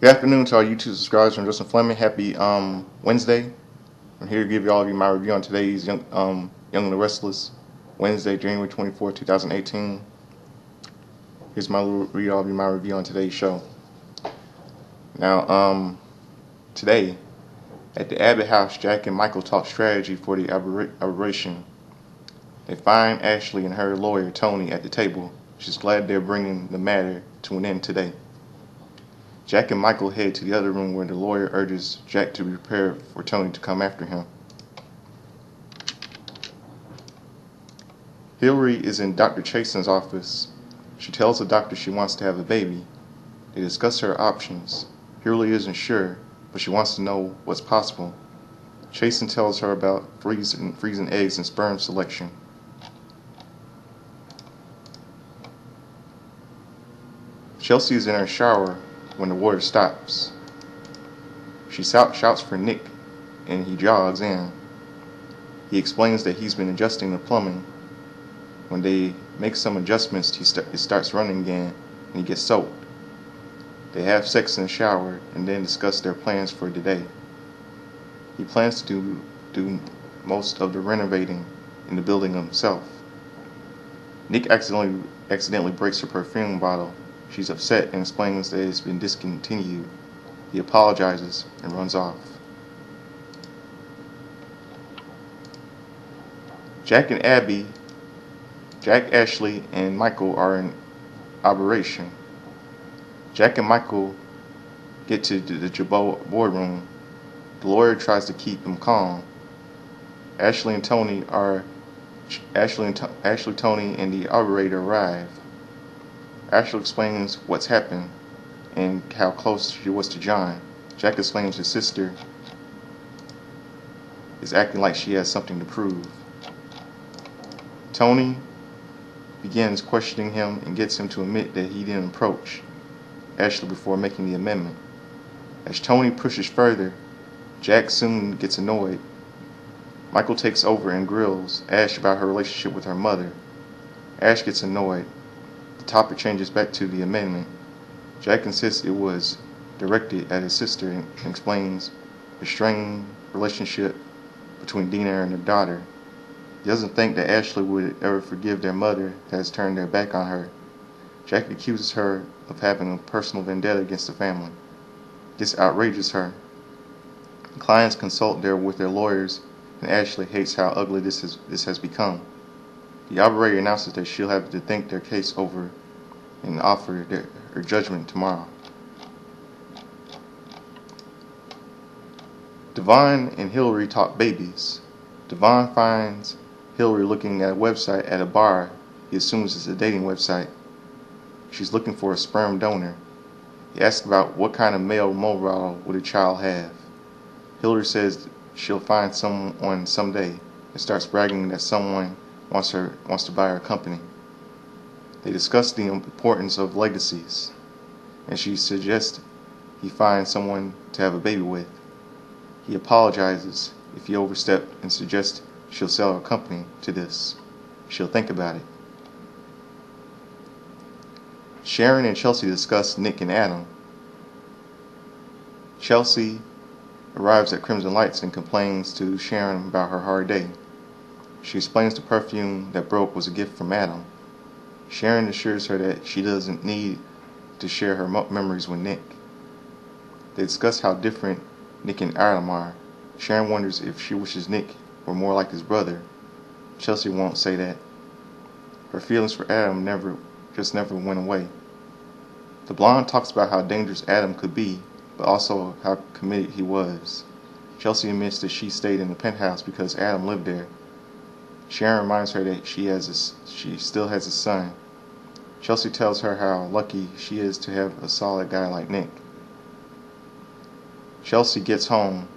Good afternoon to our YouTube subscribers. I'm Justin Fleming. Happy Wednesday. I'm here to give you all of you my review on today's Young and the Restless, Wednesday, January 24th, 2018. Here's my little read all of you my review on today's show. Now, today at the Abbott house, Jack and Michael talk strategy for the aberration. They find Ashley and her lawyer Tony at the table. She's glad they're bringing the matter to an end today. Jack and Michael head to the other room where the lawyer urges Jack to be prepared for Tony to come after him. Hilary is in Dr. Chasen's office. She tells the doctor she wants to have a baby. They discuss her options. Hilary isn't sure, but she wants to know what's possible. Chasen tells her about freezing eggs and sperm selection. Chelsea is in her shower when the water stops. She shouts for Nick, and he jogs in. He explains that he's been adjusting the plumbing. When they make some adjustments, it starts running again, and he gets soaked. They have sex in the shower and then discuss their plans for the day. He plans to do most of the renovating in the building himself. Nick accidentally breaks her perfume bottle. She's upset and explains that it's been discontinued. He apologizes and runs off. Jack, Ashley, and Michael are in operation. Jack and Michael get to the Jabot boardroom. The lawyer tries to keep him calm. Ashley, Tony, and the operator arrive. Ashley explains what's happened and how close she was to John. Jack explains his sister is acting like she has something to prove. Tony begins questioning him and gets him to admit that he didn't approach Ashley before making the amendment. As Tony pushes further, Jack soon gets annoyed. Michael takes over and grills Ash about her relationship with her mother. Ash gets annoyed. The topic changes back to the amendment. Jack insists it was directed at his sister and explains the strained relationship between Dina and her daughter. He doesn't think that Ashley would ever forgive their mother that has turned their back on her. Jack accuses her of having a personal vendetta against the family. This outrages her. The clients consult with their lawyers, and Ashley hates how ugly this has become. The operator announces that she'll have to think their case over and offer her judgment tomorrow. Devon and Hilary talk babies. Devon finds Hilary looking at a website at a bar. He assumes it's a dating website. She's looking for a sperm donor. He asks about what kind of male mobile would a child have. Hilary says she'll find someone someday and starts bragging that someone wants to buy her company. They discuss the importance of legacies, and she suggests he find someone to have a baby with. He apologizes if he overstepped and suggests she'll sell her company to this. She'll think about it. Sharon and Chelsea discuss Nick and Adam. Chelsea arrives at Crimson Lights and complains to Sharon about her hard day. She explains the perfume that broke was a gift from Adam. Sharon assures her that she doesn't need to share her memories with Nick. They discuss how different Nick and Adam are. Sharon wonders if she wishes Nick were more like his brother. Chelsea won't say that. Her feelings for Adam never went away. The blonde talks about how dangerous Adam could be, but also how committed he was. Chelsea admits that she stayed in the penthouse because Adam lived there. Sharon reminds her that she still has a son. Chelsea tells her how lucky she is to have a solid guy like Nick. Chelsea gets home.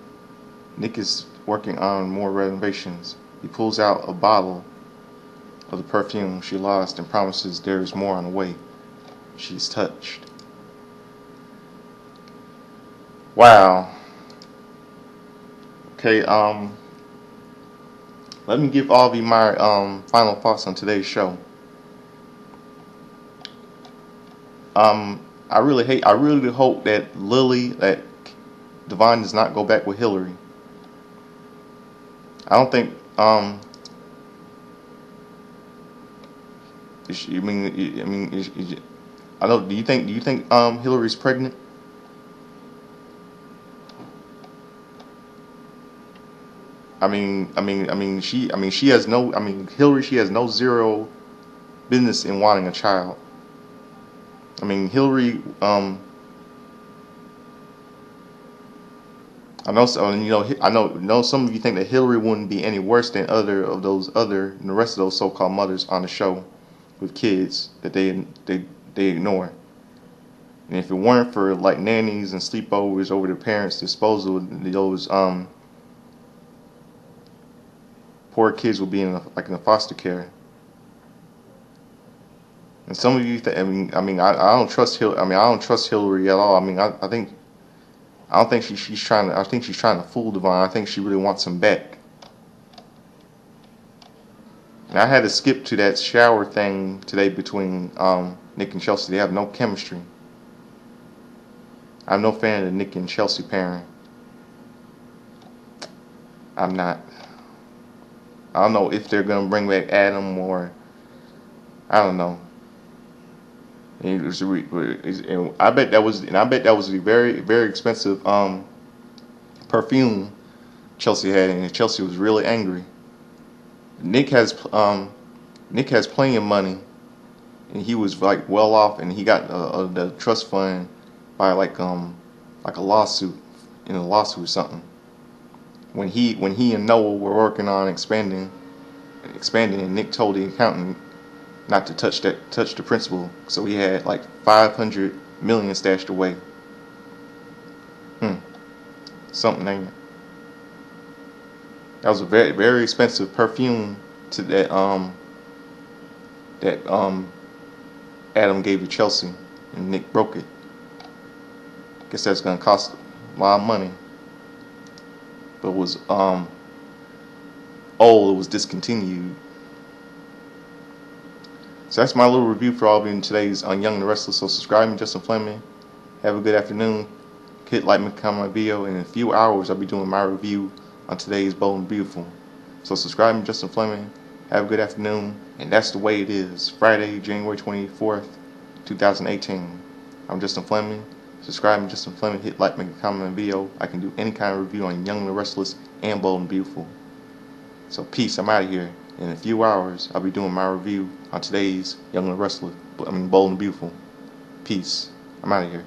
Nick is working on more renovations. He pulls out a bottle of the perfume she lost and promises there is more on the way. She's touched. Wow. Okay, let me give all of you my final thoughts on today's show. I really hope that Devon does not go back with Hilary. I don't think, I know, do you think, Hillary's pregnant? She has no, Hillary, she has no zero business in wanting a child. Hillary, I know some of you think that Hillary wouldn't be any worse than the rest of those so-called mothers on the show with kids that they ignore. And if it weren't for like nannies and sleepovers over their parents' disposal, those poor kids would be in a foster care. And some of you, I don't trust I don't trust Hillary at all. I don't think she's trying to. I think she's trying to fool Devon. I think she really wants him back. And I had to skip to that shower thing today between Nick and Chelsea. They have no chemistry. I'm no fan of the Nick and Chelsea pairing. I'm not. I don't know if they're gonna bring back Adam or I don't know. And I bet that was a very very expensive perfume Chelsea had, and Chelsea was really angry. Nick has plenty of money, and he was like well off, and he got the trust fund by like a lawsuit or something. When he and Noah were working on expanding, and Nick told the accountant not to touch the principal, so he had like 500 million stashed away. Something ain't it? That was a very very expensive perfume to that Adam gave to Chelsea, and Nick broke it. Guess that's gonna cost a lot of money. But it was old. It was discontinued. So that's my little review for all of you in today's on Young and the Restless. So subscribe to Justin Fleming. Have a good afternoon. Hit like and comment my video. And in a few hours, I'll be doing my review on today's Bold and Beautiful. So subscribe to Justin Fleming. Have a good afternoon. And that's the way it is. Friday, January 24th, 2018. I'm Justin Fleming. Subscribe to Justin Fleming. Hit like, make a comment on the video. I can do any kind of review on Young and the Restless and Bold and Beautiful. So peace. I'm out of here. In a few hours, I'll be doing my review on today's Young and Restless. Bold and Beautiful. Peace. I'm out of here.